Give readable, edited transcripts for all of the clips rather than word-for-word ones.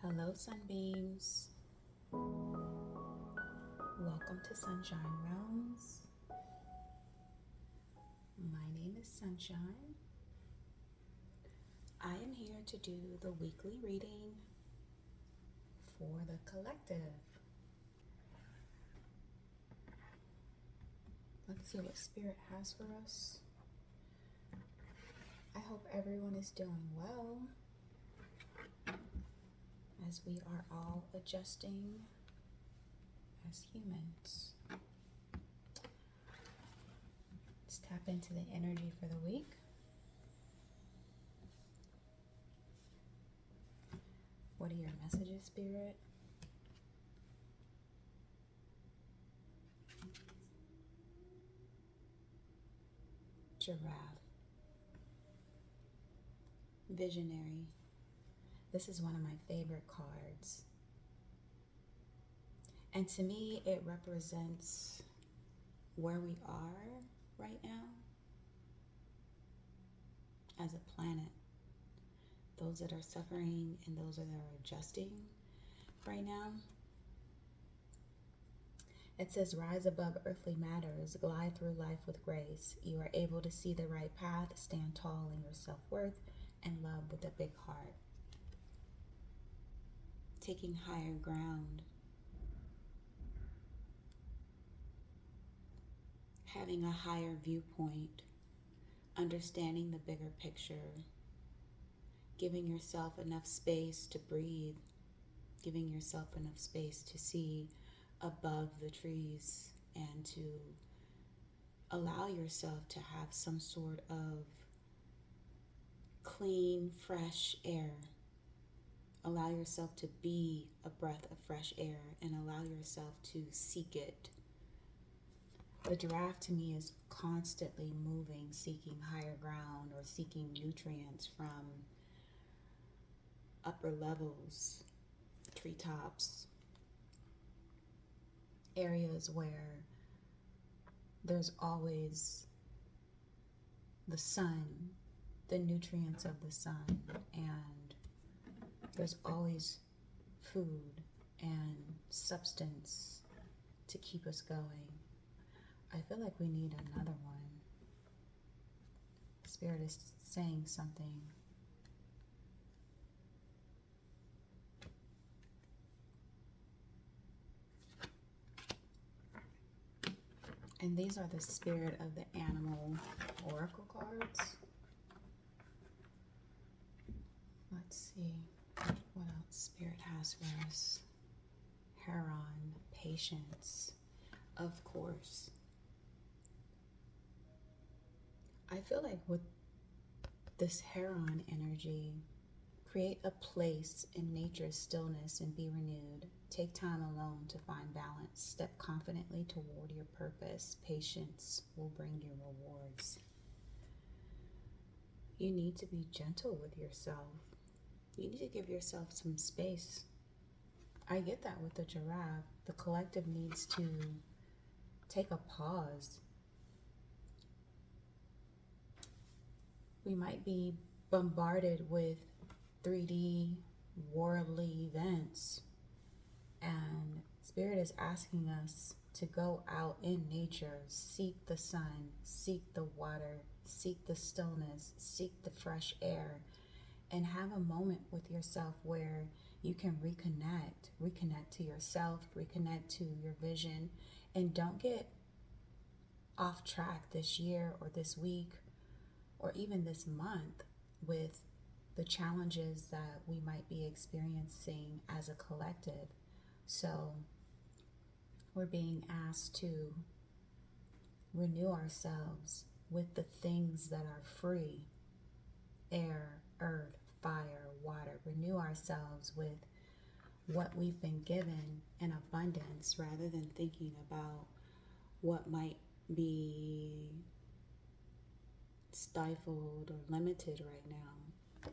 Hello, Sunbeams. Welcome to Sunshine Realms. My name is Sunshine. I am here to do the weekly reading for the collective. Let's see what Spirit has for us. I hope everyone is doing well as we are all adjusting as humans. Let's tap into the energy for the week. What are your messages, Spirit? Giraffe. Visionary. This is one of my favorite cards. And to me, it represents where we are right now as a planet. Those that are suffering and those that are adjusting right now. It says, rise above earthly matters, glide through life with grace. You are able to see the right path, stand tall in your self-worth, and love with a big heart. Taking higher ground. Having a higher viewpoint. Understanding the bigger picture. Giving yourself enough space to breathe. Giving yourself enough space to see above the trees and to allow yourself to have some sort of clean, fresh air. Allow yourself to be a breath of fresh air and allow yourself to seek it. The giraffe to me is constantly moving, seeking higher ground or seeking nutrients from upper levels, treetops, areas where there's always the sun, the nutrients of the sun, and there's always food and substance to keep us going. I feel like we need another one. Spirit is saying something. And these are the spirit of the animal oracle cards. Let's see what else Spirit has for us. Heron, patience, of course. I feel like with this Heron energy, create a place in nature's stillness and be renewed. Take time alone to find balance. Step confidently toward your purpose. Patience will bring you rewards. You need to be gentle with yourself. You need to give yourself some space. I get that with the giraffe. The collective needs to take a pause. We might be bombarded with 3D worldly events, and Spirit is asking us to go out in nature, seek the sun, seek the water, seek the stillness, seek the fresh air, and have a moment with yourself where you can reconnect to yourself, reconnect to your vision, and don't get off track this year or this week or even this month with the challenges that we might be experiencing as a collective. So we're being asked to renew ourselves with the things that are free: air, earth, fire, water. Renew ourselves with what we've been given in abundance rather than thinking about what might be stifled or limited right now.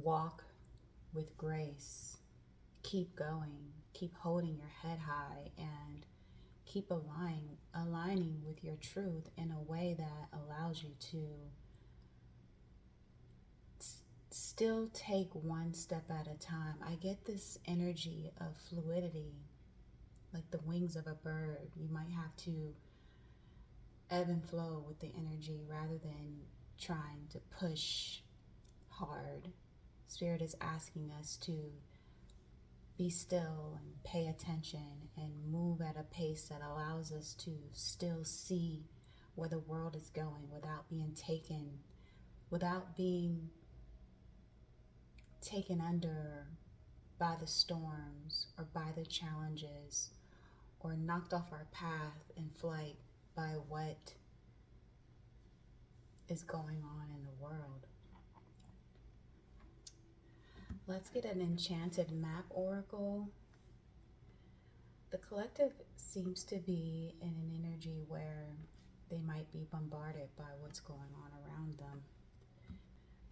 Walk with grace. Keep going. Keep holding your head high and keep aligning with your truth in a way that allows you to still take one step at a time. I get this energy of fluidity, like the wings of a bird. You might have to ebb and flow with the energy rather than trying to push hard. Spirit is asking us to be still and pay attention and move at a pace that allows us to still see where the world is going without being taken under by the storms or by the challenges or knocked off our path in flight by what is going on in the world. Let's get an enchanted map oracle. The collective seems to be in an energy where they might be bombarded by what's going on around them.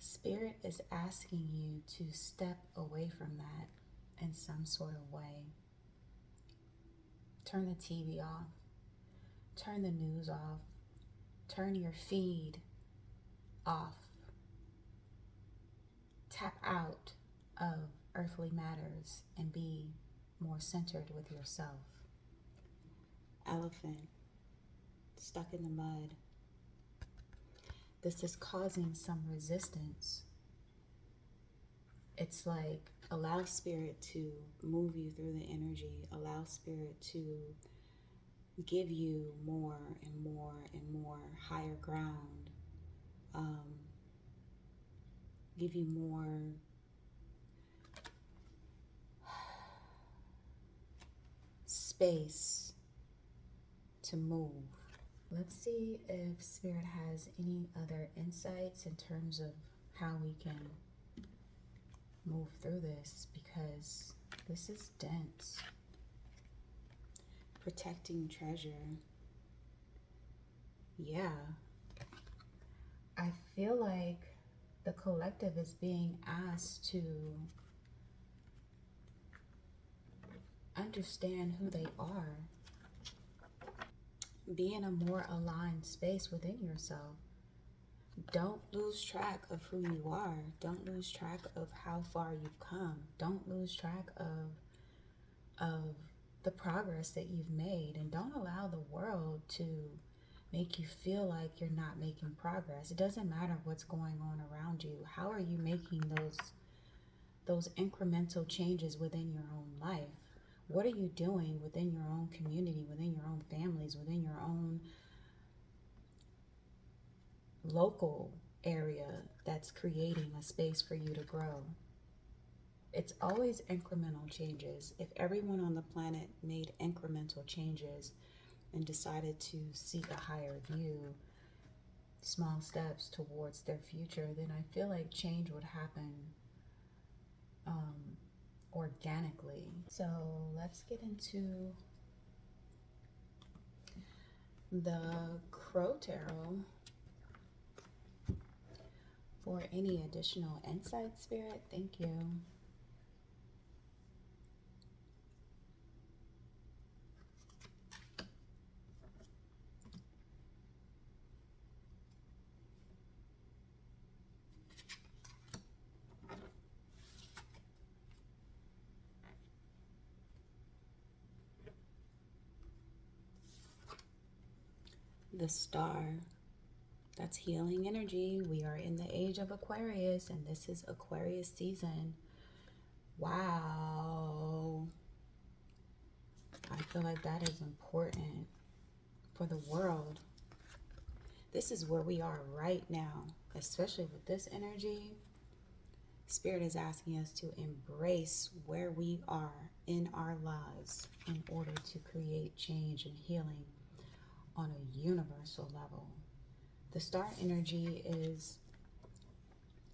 Spirit is asking you to step away from that in some sort of way. Turn the TV off. Turn the news off. Turn your feed off. Tap out of earthly matters and be more centered with yourself. Elephant, stuck in the mud. This is causing some resistance. It's like allow Spirit to move you through the energy. Allow Spirit to give you more and more and more higher ground. Give you more space to move. Let's see if Spirit has any other insights in terms of how we can move through this, because this is dense. Protecting treasure. Yeah. I feel like the collective is being asked to understand who they are. Be in a more aligned space within yourself. Don't lose track of who you are. Don't lose track of how far you've come. Don't lose track of the progress that you've made. And don't allow the world to make you feel like you're not making progress. It doesn't matter what's going on around you. How are you making those incremental changes within your own life? What are you doing within your own community, within your own families, within your own local area that's creating a space for you to grow? It's always incremental changes. If everyone on the planet made incremental changes and decided to seek a higher view, small steps towards their future, then I feel like change would happen organically. So let's get into the Crow Tarot for any additional insight, Spirit. Thank you. The Star. That's healing energy. We are in the age of Aquarius, and this is Aquarius season. Wow. I feel like that is important for the world. This is where we are right now, especially with this energy. Spirit is asking us to embrace where we are in our lives in order to create change and healing on a universal level. The star energy is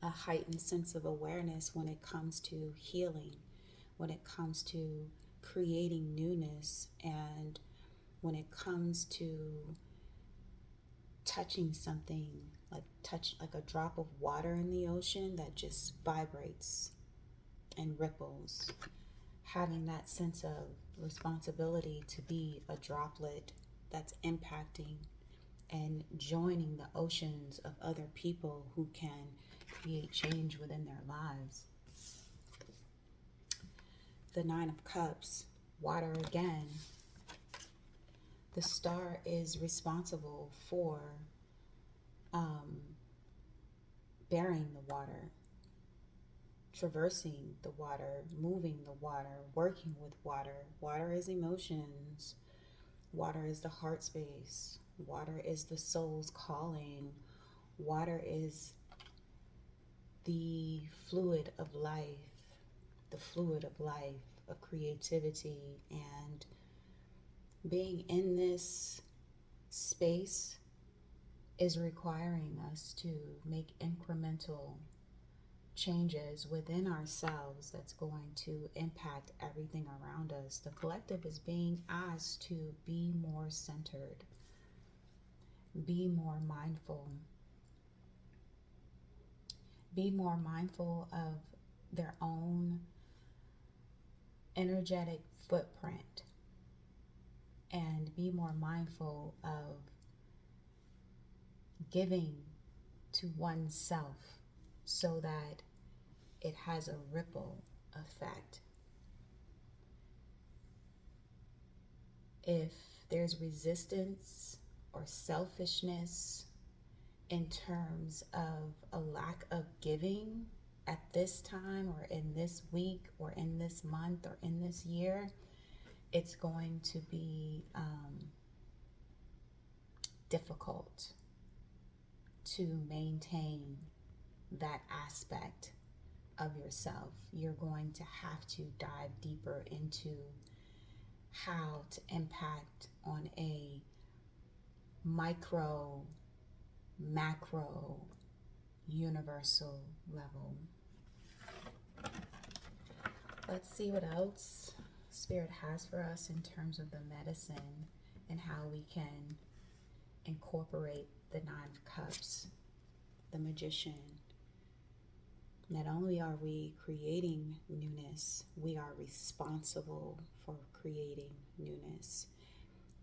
a heightened sense of awareness when it comes to healing, when it comes to creating newness, and when it comes to touching something, like a drop of water in the ocean that just vibrates and ripples. Having that sense of responsibility to be a droplet that's impacting and joining the oceans of other people who can create change within their lives. The Nine of Cups, water again. The star is responsible for bearing the water, traversing the water, moving the water, working with water. Water is emotions. Water is the heart space. Water is the soul's calling. Water is the fluid of life, of creativity. And being in this space is requiring us to make incremental changes within ourselves that's going to impact everything around us. The collective is being asked to be more centered, be more mindful of their own energetic footprint, and be more mindful of giving to oneself so that it has a ripple effect. If there's resistance or selfishness in terms of a lack of giving at this time, or in this week, or in this month, or in this year, it's going to be difficult to maintain that aspect of yourself. You're going to have to dive deeper into how to impact on a micro, macro, universal level. Let's see what else Spirit has for us in terms of the medicine and how we can incorporate the Nine of Cups, the Magician. Not only are we creating newness, we are responsible for creating newness.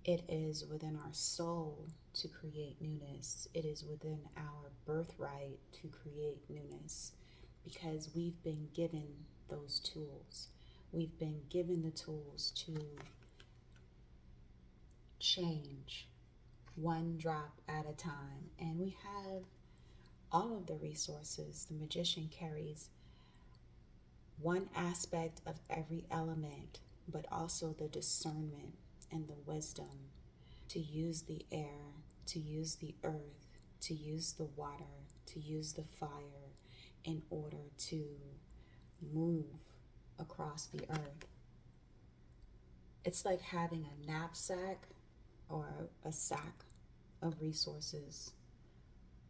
It is within our soul to create newness. It is within our birthright to create newness, because we've been given those tools. We've been given the tools to change one drop at a time, and we have all of the resources. The Magician carries one aspect of every element, but also the discernment and the wisdom to use the air, to use the earth, to use the water, to use the fire in order to move across the earth. It's like having a knapsack or a sack of resources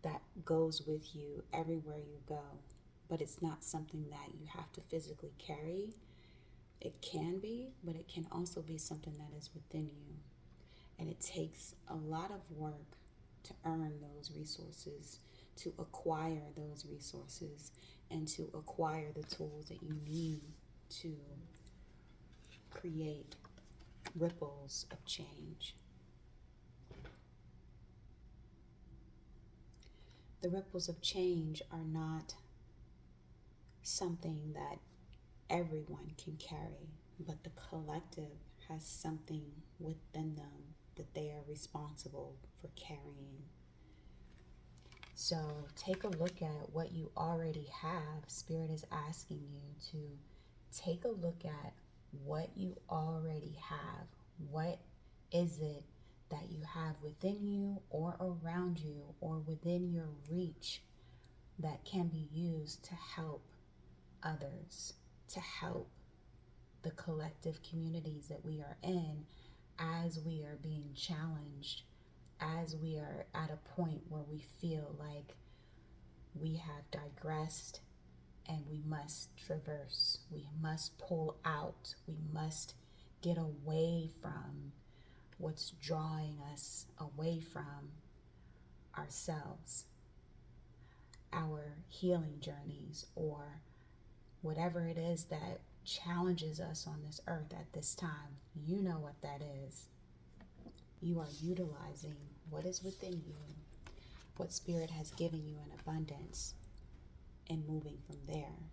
that goes with you everywhere you go, but it's not something that you have to physically carry. It can be, but it can also be something that is within you. And it takes a lot of work to earn those resources, to acquire those resources, and to acquire the tools that you need to create ripples of change. The ripples of change are not something that everyone can carry, but the collective has something within them that they are responsible for carrying. So take a look at what you already have. Spirit is asking you to take a look at what you already have. What is it that you have within you, or around you, or within your reach, that can be used to help others, to help the collective communities that we are in, as we are being challenged, as we are at a point where we feel like we have digressed and we must traverse, we must pull out, we must get away from what's drawing us away from ourselves, our healing journeys, or whatever it is that challenges us on this earth at this time. You know what that is. you are utilizing what is within you, what Spirit has given you in abundance, and moving from there,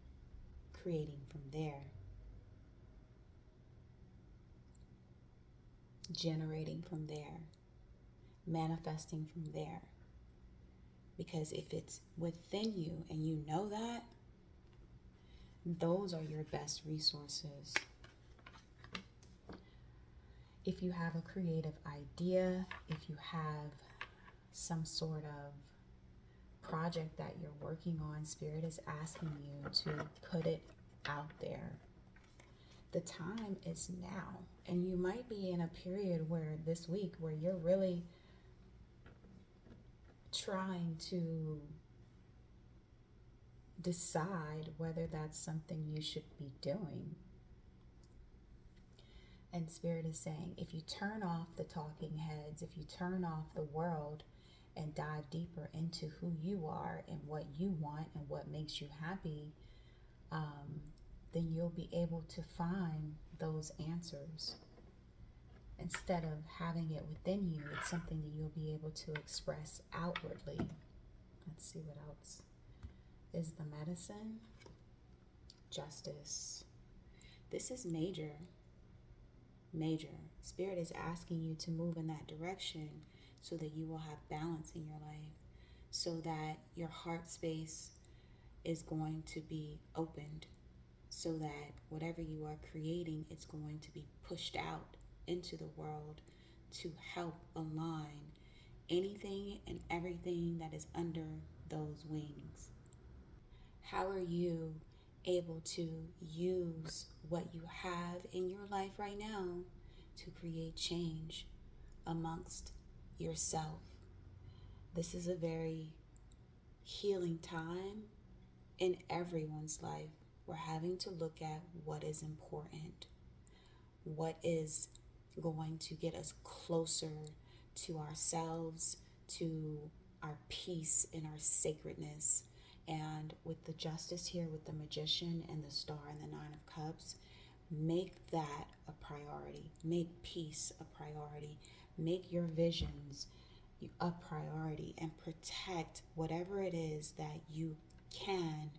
creating from there, generating from there, manifesting from there. Because if it's within you and you know that, those are your best resources. If you have a creative idea, if you have some sort of project that you're working on, Spirit is asking you to put it out there. The time is now. And you might be in a period where this week where you're really trying to decide whether that's something you should be doing. And Spirit is saying, if you turn off the talking heads, if you turn off the world and dive deeper into who you are and what you want and what makes you happy, then you'll be able to find those answers. Instead of having it within you, it's something that you'll be able to express outwardly. Let's see what else is the medicine. Justice. This is major. Major. Spirit is asking you to move in that direction so that you will have balance in your life, so that your heart space is going to be opened, so that whatever you are creating, it's going to be pushed out into the world to help align anything and everything that is under those wings. How are you able to use what you have in your life right now to create change amongst yourself? This is a very healing time in everyone's life. We're having to look at what is important, what is going to get us closer to ourselves, to our peace and our sacredness. And with the justice here, with the Magician and the Star and the Nine of Cups, make that a priority. Make peace a priority. Make your visions a priority, and protect whatever it is that you can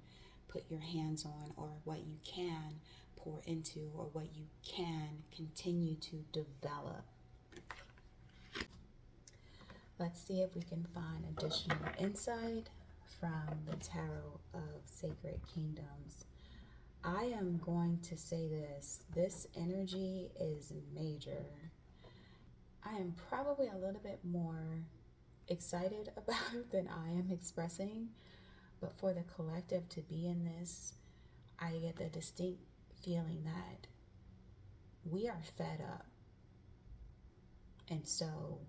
put your hands on, or what you can pour into, or what you can continue to develop. Let's see if we can find additional insight from the Tarot of Sacred Kingdoms. I am going to say this energy is major. I am probably a little bit more excited about it than I am expressing, but for the collective to be in this, I get the distinct feeling that we are fed up. And so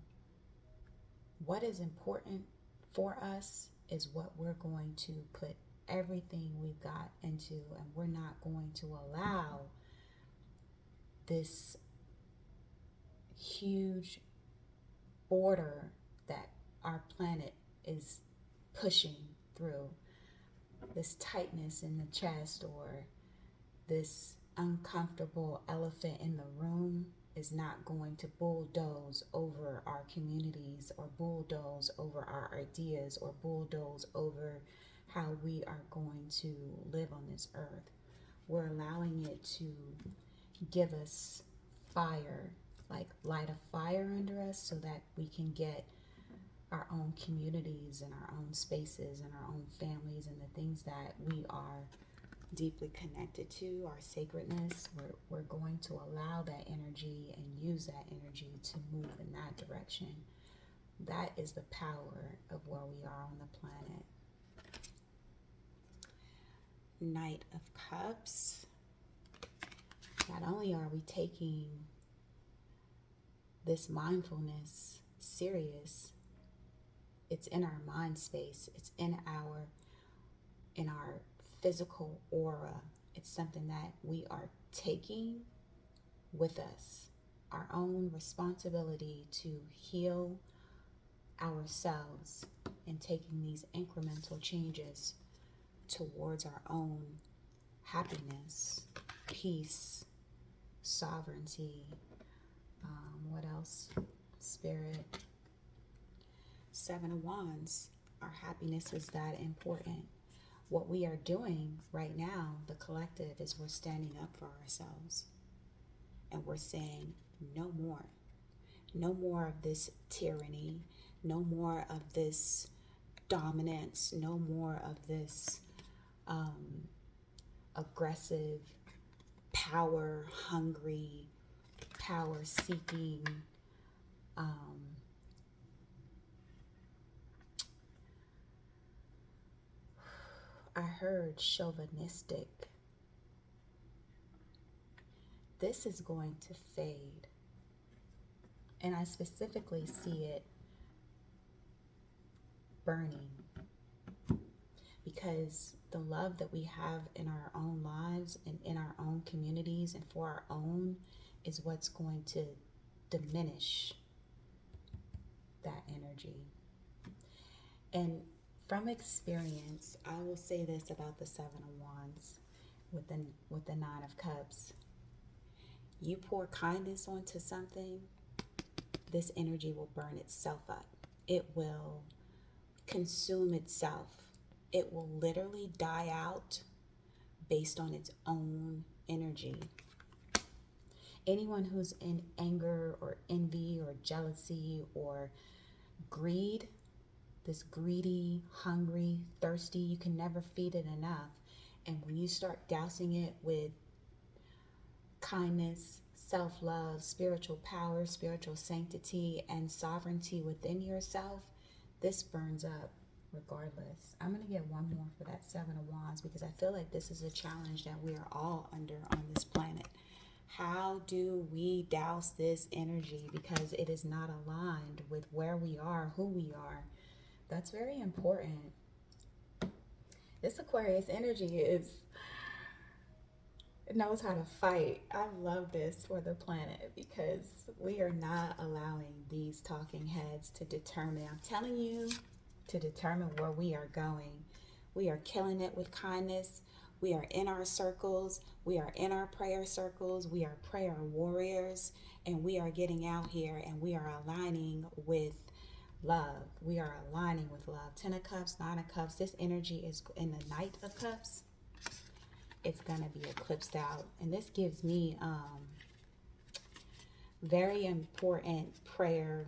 what is important for us is what we're going to put everything we've got into, and we're not going to allow this huge border that our planet is pushing through, this tightness in the chest, or this uncomfortable elephant in the room, is not going to bulldoze over our communities, or bulldoze over our ideas, or bulldoze over how we are going to live on this earth. We're allowing it to give us fire, like light a fire under us, so that we can get our own communities and our own spaces and our own families and the things that we are deeply connected to, our sacredness. We're going to allow that energy and use that energy to move in that direction. That is the power of where we are on the planet. Knight of Cups. Not only are we taking this mindfulness serious, it's in our mind space, it's in our physical aura. It's something that we are taking with us, our own responsibility to heal ourselves, and taking these incremental changes towards our own happiness, peace, sovereignty. What else? Spirit. Seven of Wands. Our happiness is that important. What we are doing right now, the collective, is we're standing up for ourselves. And we're saying, no more. No more of this tyranny. No more of this dominance. No more of this aggressive, power hungry, power seeking, I heard chauvinistic. This is going to fade. And I specifically see it burning, because the love that we have in our own lives and in our own communities and for our own is what's going to diminish that energy. And from experience, I will say this about the Seven of Wands with the Nine of Cups. You pour kindness onto something, this energy will burn itself up. It will consume itself. It will literally die out based on its own energy. Anyone who's in anger or envy or jealousy or greed, this greedy, hungry, thirsty, you can never feed it enough. And when you start dousing it with kindness, self-love, spiritual power, spiritual sanctity, and sovereignty within yourself, this burns up regardless. I'm going to get one more for that Seven of Wands, because I feel like this is a challenge that we are all under on this planet. How do we douse this energy? Because it is not aligned with where we are, who we are. That's very important. This Aquarius energy knows how to fight. I love this for the planet, because we are not allowing these talking heads to determine, I'm telling you, to determine where we are going. We are killing it with kindness. We are in our circles. We are in our prayer circles. We are prayer warriors, and we are getting out here and we are aligning with love. We are aligning with love. 10 of Cups, 9 of Cups. This energy is in the Knight of Cups. It's going to be eclipsed out. And this gives me very important prayer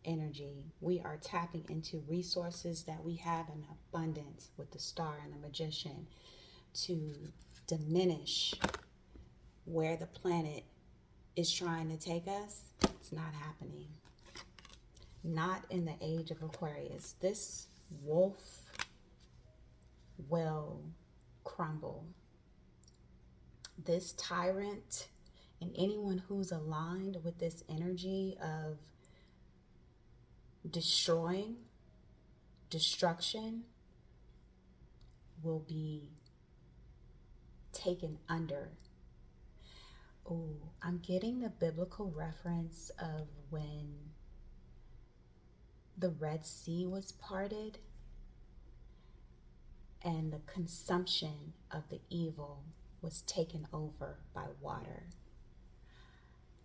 energy. We are tapping into resources that we have in abundance with the Star and the Magician to diminish where the planet is trying to take us. It's not happening. Not in the age of Aquarius. This wolf will crumble. This tyrant and anyone who's aligned with this energy of destruction will be taken under. Oh, I'm getting the biblical reference of when the Red Sea was parted and the consumption of the evil was taken over by water.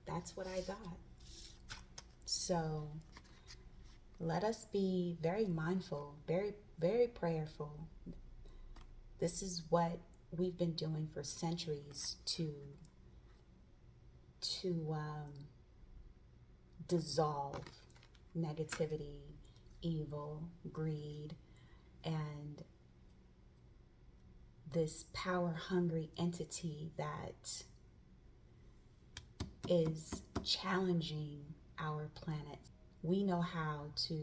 That's what I got. So let us be very mindful, very, very prayerful. This is what we've been doing for centuries to dissolve negativity, evil, greed, and this power-hungry entity that is challenging our planet. We know how to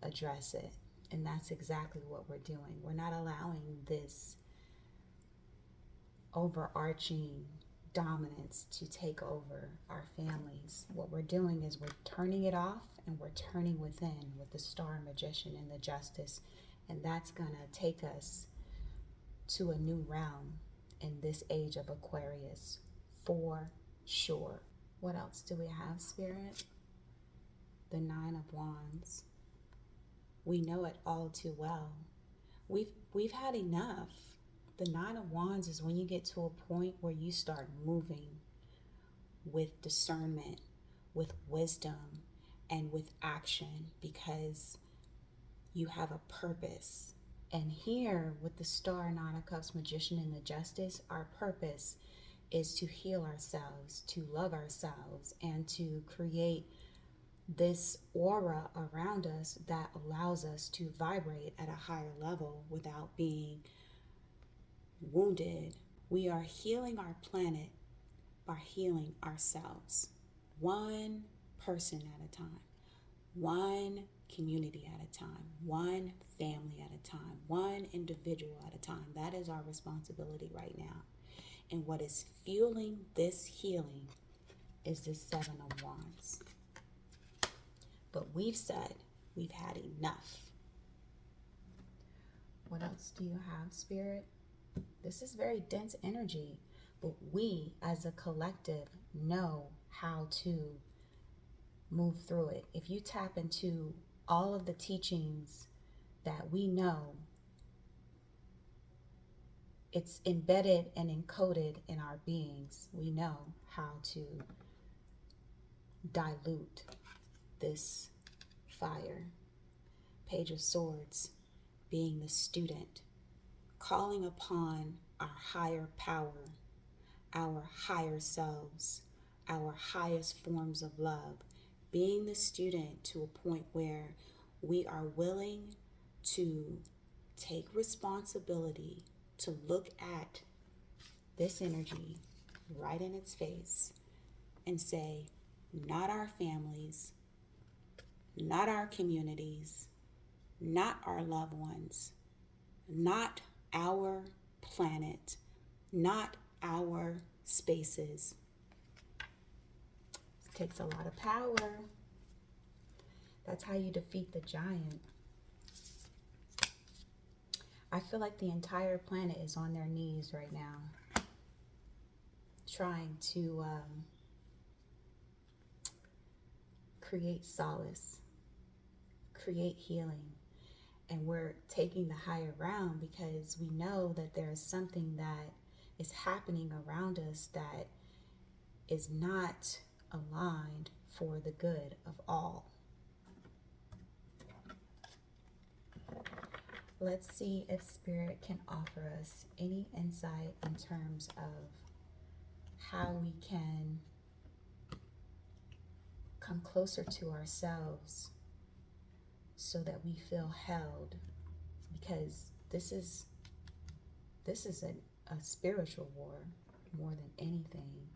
address it, and that's exactly what we're doing. We're not allowing this overarching dominance to take over our families. What we're doing is we're turning it off, and we're turning within with the Star Magician and the Justice, and that's gonna take us to a new realm in this age of Aquarius, for sure. What else do we have, Spirit? The Nine of Wands. We know it all too well. We've had enough. The Nine of Wands is when you get to a point where you start moving with discernment, with wisdom, and with action, because you have a purpose. And here with the Star, Nine of Cups, Magician, and the Justice, our purpose is to heal ourselves, to love ourselves, and to create this aura around us that allows us to vibrate at a higher level without being wounded. We are healing our planet by healing ourselves, one person at a time, one community at a time, one family at a time, one individual at a time. That is our responsibility right now. And what is fueling this healing is the Seven of Wands. But we've said we've had enough. What else do you have, Spirit? This is very dense energy, but we as a collective know how to move through it. If you tap into all of the teachings that we know, it's embedded and encoded in our beings. We know how to dilute this fire. Page of Swords being the student, calling upon our higher power, our higher selves, our highest forms of love, being the student to a point where we are willing to take responsibility, to look at this energy right in its face and say, not our families, not our communities, not our loved ones, not our planet, not our spaces. It takes a lot of power. That's how you defeat the giant. I feel like the entire planet is on their knees right now, trying to create solace, create healing. And we're taking the higher ground because we know that there is something that is happening around us that is not aligned for the good of all. Let's see if Spirit can offer us any insight in terms of how we can come closer to ourselves so that we feel held, because this is a spiritual war more than anything.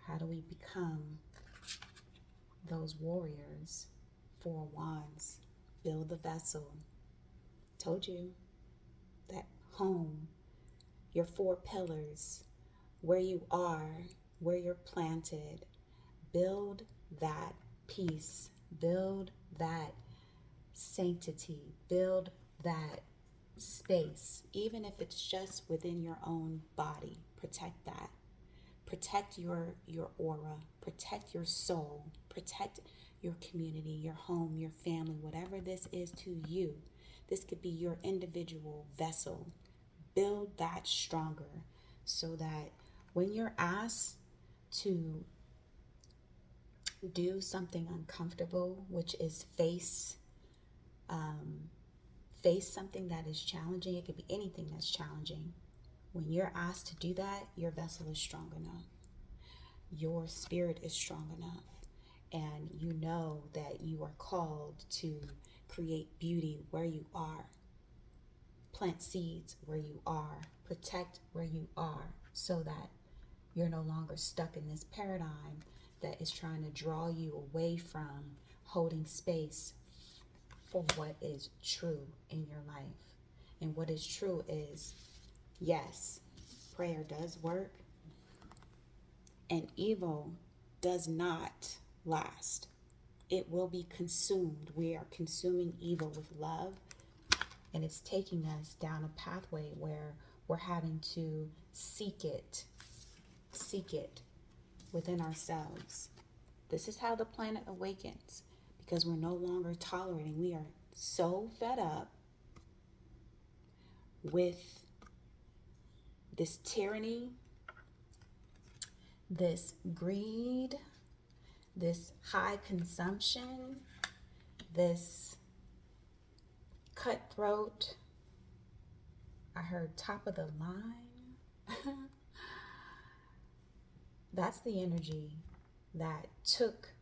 How do we become those warriors? Four Wands, build the vessel. Told you that home, your four pillars, where you are, where you're planted, build that peace, build that sanctity, build that space, even if it's just within your own body. Protect that. Protect your aura, protect your soul, protect your community, your home, your family, whatever this is to you. This could be your individual vessel. Build that stronger so that when you're asked to do something uncomfortable, which is face something that is challenging, it could be anything that's challenging. When you're asked to do that, your vessel is strong enough. Your spirit is strong enough. And you know that you are called to create beauty where you are. Plant seeds where you are. Protect where you are, so that you're no longer stuck in this paradigm that is trying to draw you away from holding space for what is true in your life. And what is true is, yes, prayer does work, and evil does not last. It will be consumed. We are consuming evil with love, and it's taking us down a pathway where we're having to seek it within ourselves. This is how the planet awakens, because we're no longer tolerating. We are so fed up with this tyranny, this greed, this high consumption, this cutthroat, I heard top of the line. That's the energy that took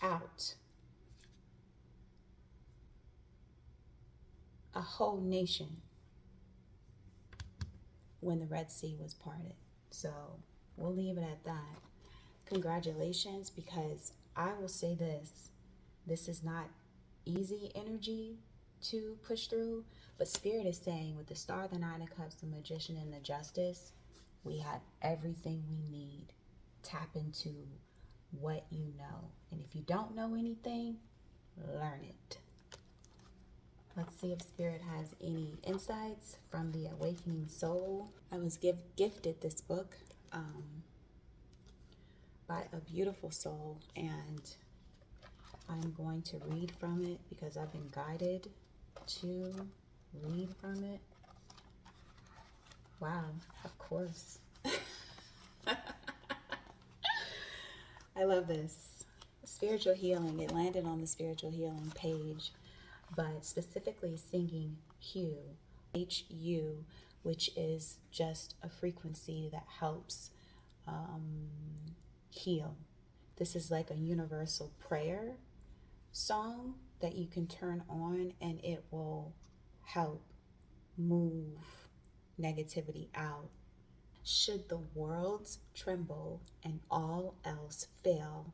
out a whole nation when the Red Sea was parted. So we'll leave it at that. Congratulations, because I will say this is not easy energy to push through, but Spirit is saying with the Star, the Nine of Cups, the Magician, and the Justice, we have everything we need. Tap into what you know. And if you don't know anything, learn it. Let's see if Spirit has any insights from the Awakening Soul. I was gifted this book by a beautiful soul, and I'm going to read from it because I've been guided to read from it. Wow, of course. I love this. Spiritual healing. It landed on the spiritual healing page, but specifically singing Hu, H-U, which is just a frequency that helps heal. This is like a universal prayer song that you can turn on, and it will help move negativity out. Should the worlds tremble and all else fail,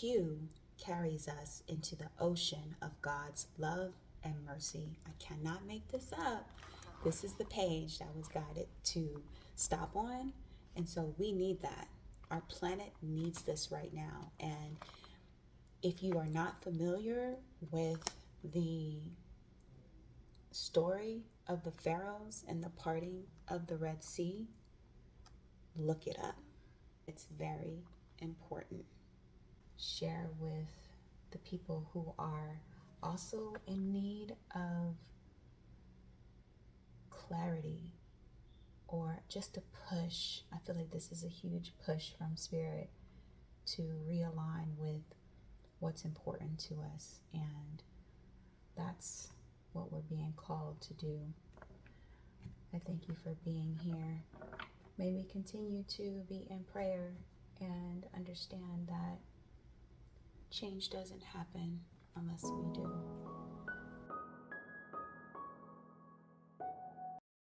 Hu carries us into the ocean of God's love and mercy. I cannot make this up. This is the page that was guided to stop on, and so we need that. Our planet needs this right now. And if you are not familiar with the story of the pharaohs and the parting of the Red Sea, look it up. It's very important. Share with the people who are also in need of clarity or just a push. I feel like this is a huge push from Spirit to realign with what's important to us, and that's what we're being called to do. I thank you for being here. May we continue to be in prayer and understand that change doesn't happen unless we do.